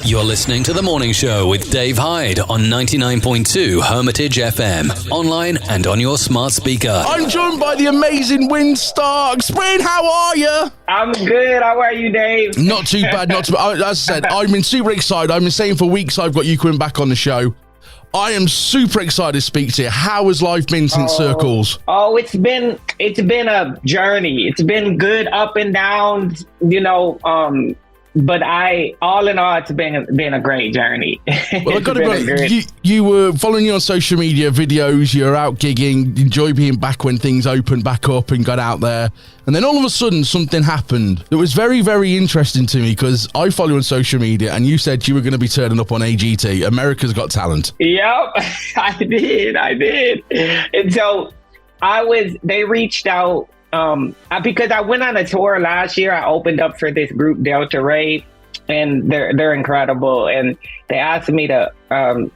You're listening to The Morning Show with Dave Hyde on 99.2 Hermitage FM, online and on your smart speaker. I'm joined by the amazing Wyn Starks. Wyn, how are you? I'm good. How are you, Dave? Not too bad, not too bad. As I said, I've been super excited. I've been saying for weeks I've got you coming back on the show. I am super excited to speak to you. How has life been since Circles? Oh, it's been a journey. It's been good up and down, but all in all, it's been a great journey. Well, I've got to be honest, you were following you on social media videos, you're out gigging, enjoy being back when things opened back up and got out there. And then all of a sudden, something happened that was very, very interesting to me because I follow you on social media and you said you were going to be turning up on AGT, America's Got Talent. Yep, I did. And so they reached out because I went on a tour last year. I opened up for this group, Delta Ray, and they're incredible. And they asked me to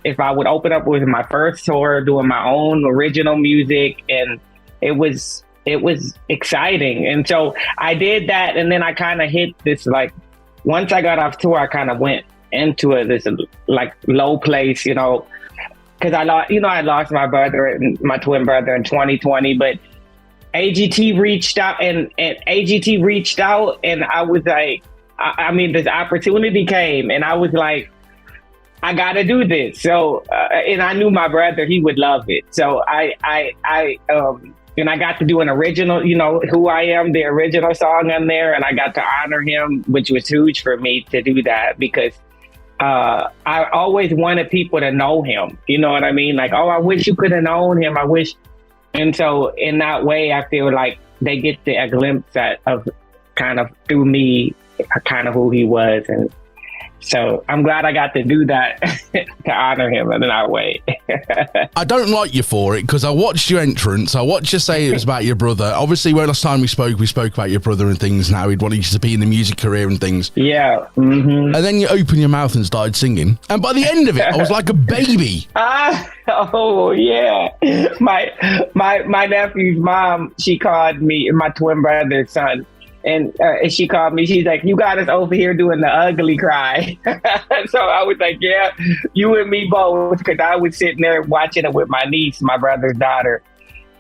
if I would open up with my first tour, doing my own original music, and it was exciting. And so I did that, and then I kind of hit this, like, once I got off tour, I kind of went into this like low place, because I lost my brother and my twin brother in 2020, but AGT reached out and I was like, this opportunity came and I was like, I got to do this. So, and I knew my brother, he would love it. So I got to do an original, Who I Am, the original song on there. And I got to honor him, which was huge for me to do that because I always wanted people to know him. You know what I mean? Like, oh, I wish you could have known him. I wish. And so in that way, I feel like they get a glimpse of kind of through me, kind of who he was. And so I'm glad I got to do that to honor him in that way. I don't like you for it because I watched your entrance. I watched you say it was about your brother. Obviously, when last time we spoke about your brother and things and how he'd wanted you to be in the music career and things. Yeah. Mm-hmm. And then you opened your mouth and started singing. And by the end of it, I was like a baby. Oh, yeah. My nephew's mom, she called me, my twin brother's son. And she called me. She's like, you got us over here doing the ugly cry. So I was like, yeah, you and me both. Because I was sitting there watching it with my niece, my brother's daughter.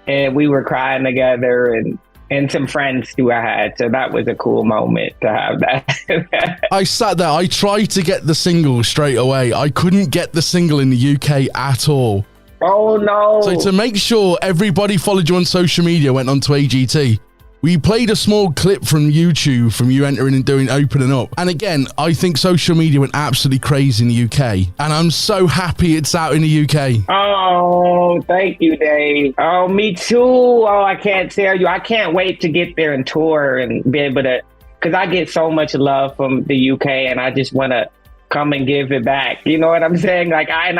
And we were crying together and some friends too I had. So that was a cool moment to have that. I sat there. I tried to get the single straight away. I couldn't get the single in the UK at all. Oh, no. So to make sure everybody followed you on social media, went onto AGT. We played a small clip from YouTube from you entering and opening up. And again, I think social media went absolutely crazy in the UK. And I'm so happy it's out in the UK. Oh, thank you, Dave. Oh, me too. Oh, I can't tell you. I can't wait to get there and tour and be able to, because I get so much love from the UK and I just want to come and give it back. You know what I'm saying? Like I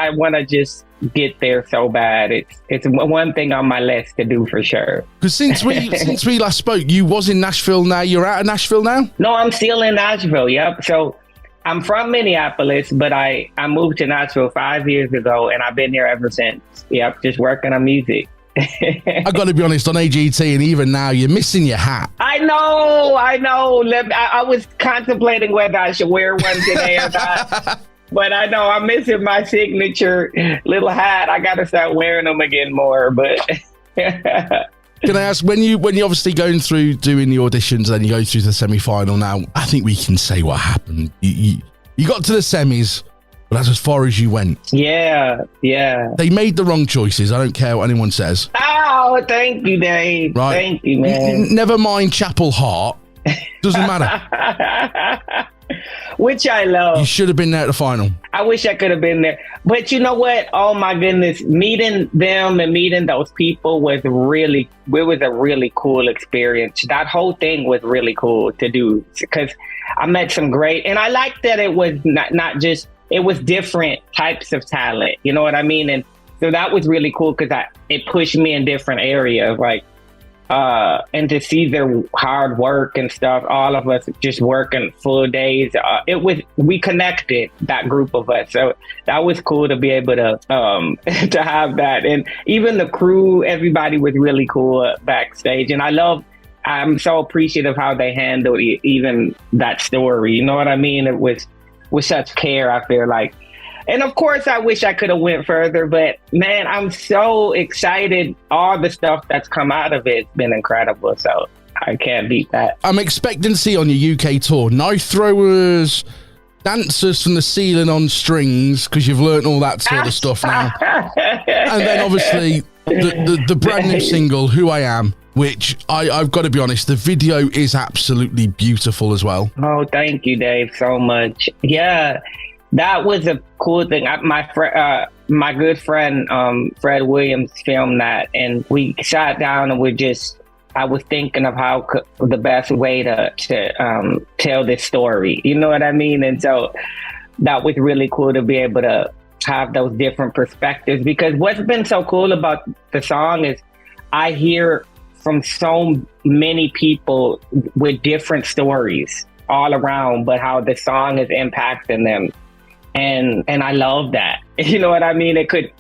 want to just get there so bad. It's one thing on my list to do for sure. Because since we last spoke, you was in Nashville. Now you're out of Nashville now? No, I'm still in Nashville. Yep. So I'm from Minneapolis, but I moved to Nashville 5 years ago, and I've been here ever since. Yep, just working on music. I got to be honest, on AGT, and even now, you're missing your hat. I know. I was contemplating whether I should wear one today or not. But I know I'm missing my signature little hat. I got to start wearing them again more. But can I ask, when you obviously going through doing the auditions and you go through the semi-final now, I think we can say what happened. You got to the semis, but that's as far as you went. Yeah. They made the wrong choices. I don't care what anyone says. Oh, thank you, Dave. Right. Thank you, man. Never mind Chapel Hart. Doesn't matter. Which I love. You should have been there at the final. I wish I could have been there. But you know what? Oh my goodness. Meeting them and meeting those people was a really cool experience. That whole thing was really cool to do because I met some great, and I liked that it was not just, it was different types of talent. You know what I mean? And so that was really cool because it pushed me in different areas. Like, and to see their hard work and stuff, all of us just working full days, we connected, that group of us. So that was cool to be able to to have that. And even the crew, everybody was really cool backstage. And I love I'm so appreciative how they handled even that story. You know what I mean? It was with such care, I feel like. And of course, I wish I could have went further, but man, I'm so excited. All the stuff that's come out of it's been incredible. So I can't beat that. I'm expecting to see on your UK tour knife throwers, dancers from the ceiling on strings, because you've learnt all that sort of stuff now. And then obviously the brand new single, Who I Am, which I've got to be honest, the video is absolutely beautiful as well. Oh, thank you, Dave, so much. Yeah, that was a cool thing. My good friend, Fred Williams, filmed that, and we sat down and I was thinking of how the best way to tell this story. You know what I mean? And so that was really cool to be able to have those different perspectives, because what's been so cool about the song is I hear from so many people with different stories all around, but how the song is impacting them. And I love that. You know what I mean? It could,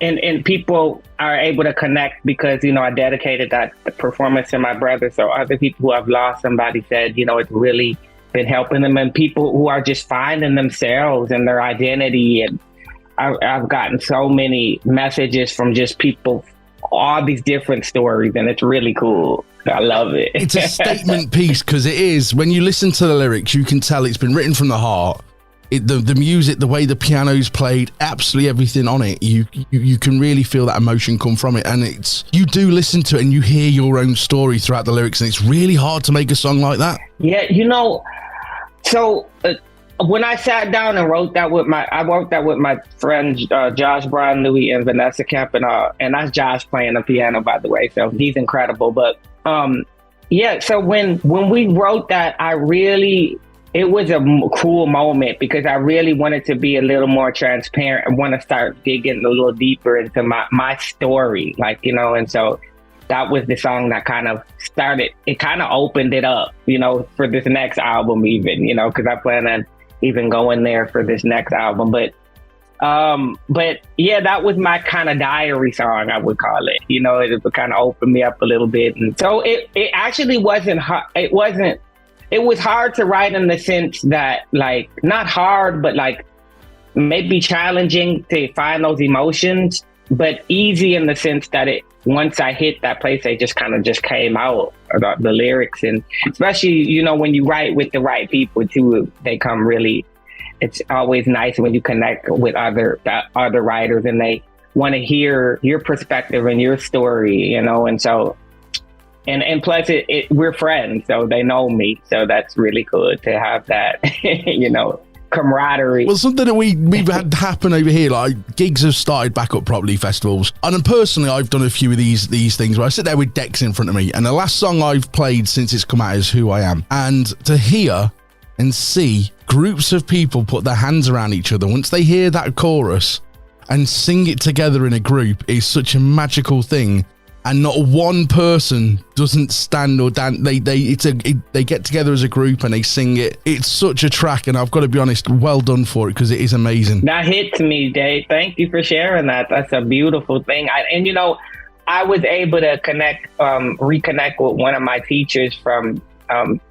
and people are able to connect because, you know, I dedicated that performance to my brother. So other people who have lost somebody said, you know, it's really been helping them, and people who are just finding themselves and their identity. And I've gotten so many messages from just people, all these different stories, and it's really cool. I love it. It's a statement piece, because it is. When you listen to the lyrics, you can tell it's been written from the heart. The music, the way the piano's played, absolutely everything on it, you can really feel that emotion come from it. And you do listen to it and you hear your own story throughout the lyrics, and it's really hard to make a song like that. Yeah, you know, so when I sat down and wrote that with my friends Josh Brian Louis and Vanessa Kemp, and that's Josh playing the piano, by the way, so he's incredible. But yeah, so when we wrote that, it was a cool moment, because I really wanted to be a little more transparent. I want to start digging a little deeper into my story, like, you know, and so that was the song that kind of opened it up, you know, for this next album even, you know, because I plan on even going there for this next album. But yeah, that was my kind of diary song, I would call it. You know, it kind of opened me up a little bit. And so it actually wasn't hard. It was hard to write in the sense that, like, not hard, but like maybe challenging to find those emotions, but easy in the sense that once I hit that place, they just kind of came out about the lyrics. And especially, you know, when you write with the right people too, they come really, it's always nice when you connect with other writers and they want to hear your perspective and your story, you know. And so, and plus we're friends, so they know me. So that's really cool to have that, you know, camaraderie. Well, something that we've had happen over here, like gigs have started back up properly, festivals. And then personally, I've done a few of these things where I sit there with decks in front of me, and the last song I've played since it's come out is Who I Am. And to hear and see groups of people put their hands around each other once they hear that chorus and sing it together in a group is such a magical thing. And not one person doesn't stand or dance. They get together as a group and they sing it. It's such a track, and I've got to be honest, well done for it, because it is amazing. That hits me, Dave. Thank you for sharing that. That's a beautiful thing. And you know, I was able to reconnect with one of my teachers from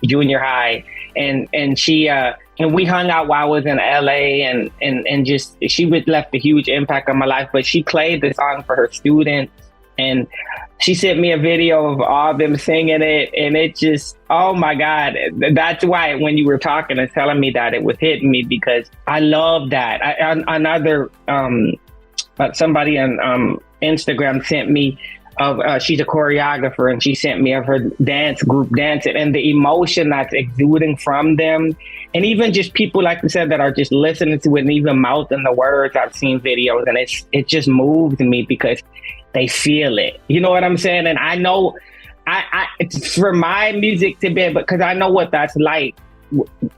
junior high, and she and we hung out while I was in LA, and just she left a huge impact on my life. But she played the song for her students. And she sent me a video of all of them singing it, and it just, oh my God. That's why when you were talking and telling me that, it was hitting me, because I love that. Somebody on Instagram sent me she's a choreographer, and she sent me of her dance group dancing, and the emotion that's exuding from them. And even just people, like you said, that are just listening to it and even mouthing the words. I've seen videos, and it just moves me because they feel it. You know what I'm saying? And I know it's for my music to be, because I know what that's like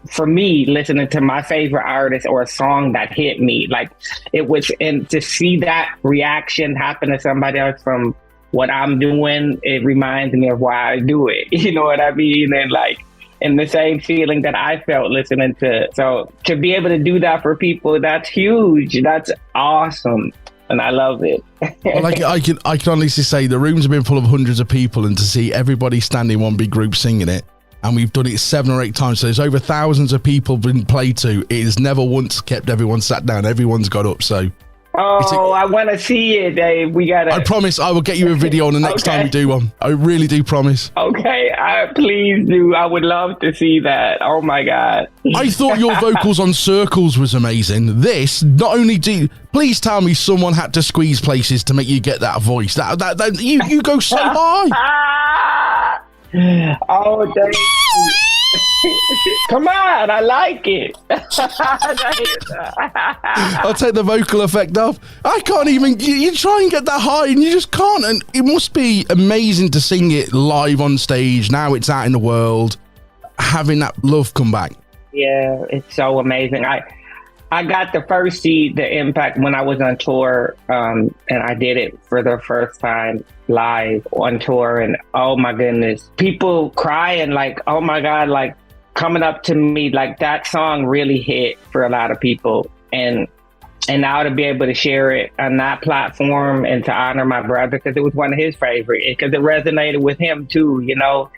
for me, listening to my favorite artist or a song that hit me. Like it was, and to see that reaction happen to somebody else from what I'm doing, it reminds me of why I do it. You know what I mean? And like, and the same feeling that I felt listening to. So to be able to do that for people, that's huge. That's awesome. and I love it. Well, I can honestly say the rooms have been full of hundreds of people, and to see everybody standing in one big group singing it, and we've done it 7 or 8 times, so there's over thousands of people been played to. It has never once kept everyone sat down. Everyone's got up, so... Oh, I want to see it, Dave. We got to... I promise I will get you a video on the next time we do one. I really do promise. Okay, please do. I would love to see that. Oh, my God. I thought your vocals on Circles was amazing. This, not only do... Please tell me someone had to squeeze places to make you get that voice. That you go so high. Oh, Dave. Come on, I like it. I'll take the vocal effect off. I can't even. You try and get that high, and you just can't. And it must be amazing to sing it live on stage. Now it's out in the world, having that love come back. Yeah, it's so amazing. I got to first see the impact when I was on tour, and I did it for the first time live on tour. And oh my goodness, people crying like, oh my God, like coming up to me, like that song really hit for a lot of people. And now to be able to share it on that platform and to honor my brother, because it was one of his favorite, because it resonated with him too, you know?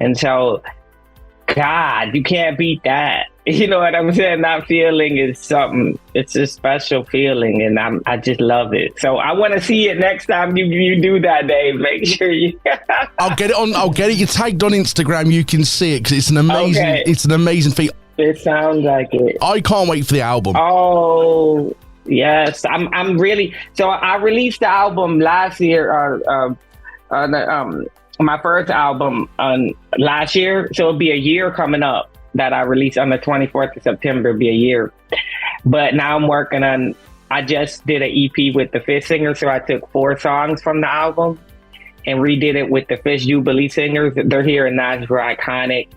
And so, God, you can't beat that. You know what I'm saying? That feeling is something. It's a special feeling, and I just love it. So I want to see it next time you do that, Dave. Make sure you. I'll get it on. I'll get it. You tagged on Instagram. You can see it because it's an amazing. Okay. It's an amazing feat. It sounds like it. I can't wait for the album. Oh yes, I'm really. So I released the album last year. My first album last year. So it'll be a year coming up that I released on the 24th of September. It'll be a year. But now I'm working on, I just did an EP with the Fish Singers. So I took 4 songs from the album and redid it with the Fish Jubilee Singers. They're here in Nashville, iconic.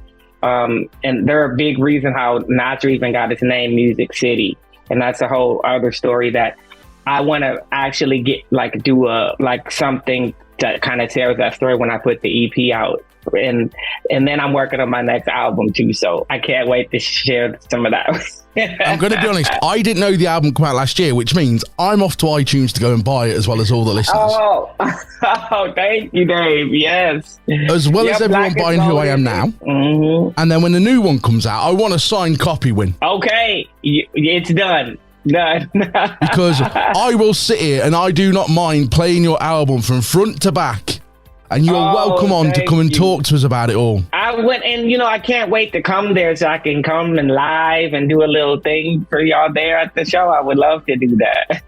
And they're a big reason how Nashville even got its name, Music City. And that's a whole other story that I want to actually do something that kind of tells that story when I put the EP out. And then I'm working on my next album too, so I can't wait to share some of that. I'm going to be honest, I didn't know the album came out last year, which means I'm off to iTunes to go and buy it as well as all the listeners. Oh, thank you, Dave. Yes. As well as everyone buying Who I Am Now. Mm-hmm. And then when the new one comes out, I want a signed copy, Wyn. Okay, it's done. Done. Because I will sit here and I do not mind playing your album from front to back. And you're welcome on to come and talk to us about it all. I went, and I can't wait to come there so I can come and live and do a little thing for y'all there at the show. I would love to do that.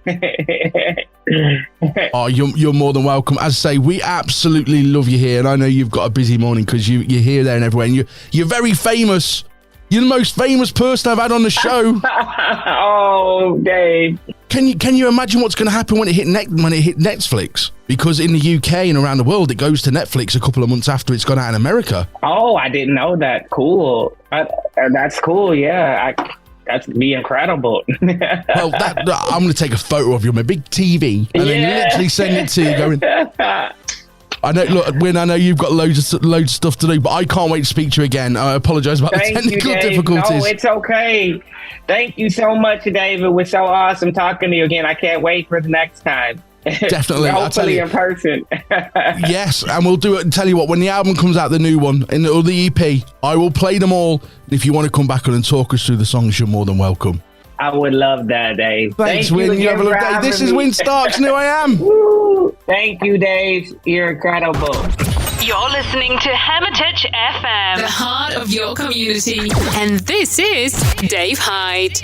Oh, you're more than welcome. As I say, we absolutely love you here, and I know you've got a busy morning because you're here, there, and everywhere. And you're very famous. You're the most famous person I've had on the show. Oh, Dave. Can you imagine what's going to happen when it hit Netflix? Because in the UK and around the world, it goes to Netflix a couple of months after it's gone out in America. Oh, I didn't know that. Cool. That's cool. Yeah. That's be incredible. Well, I'm going to take a photo of you on my big TV and then literally send it to you going... I know, look, Wyn, I know you've got loads of stuff to do, but I can't wait to speak to you again. I apologise about the technical difficulties. No, it's okay. Thank you so much, Dave. It was so awesome talking to you again. I can't wait for the next time. Definitely. Hopefully in person. Yes, and we'll do it. And tell you what, when the album comes out, the new one, or the EP, I will play them all. And if you want to come back on and talk us through the songs, you're more than welcome. I would love that, Dave. Thanks, Wyn. You have a lovely day. This is Wyn Starks, and Who I Am. Woo. Thank you, Dave. You're incredible. You're listening to Hermitage FM, the heart of your community. And this is Dave Hyde.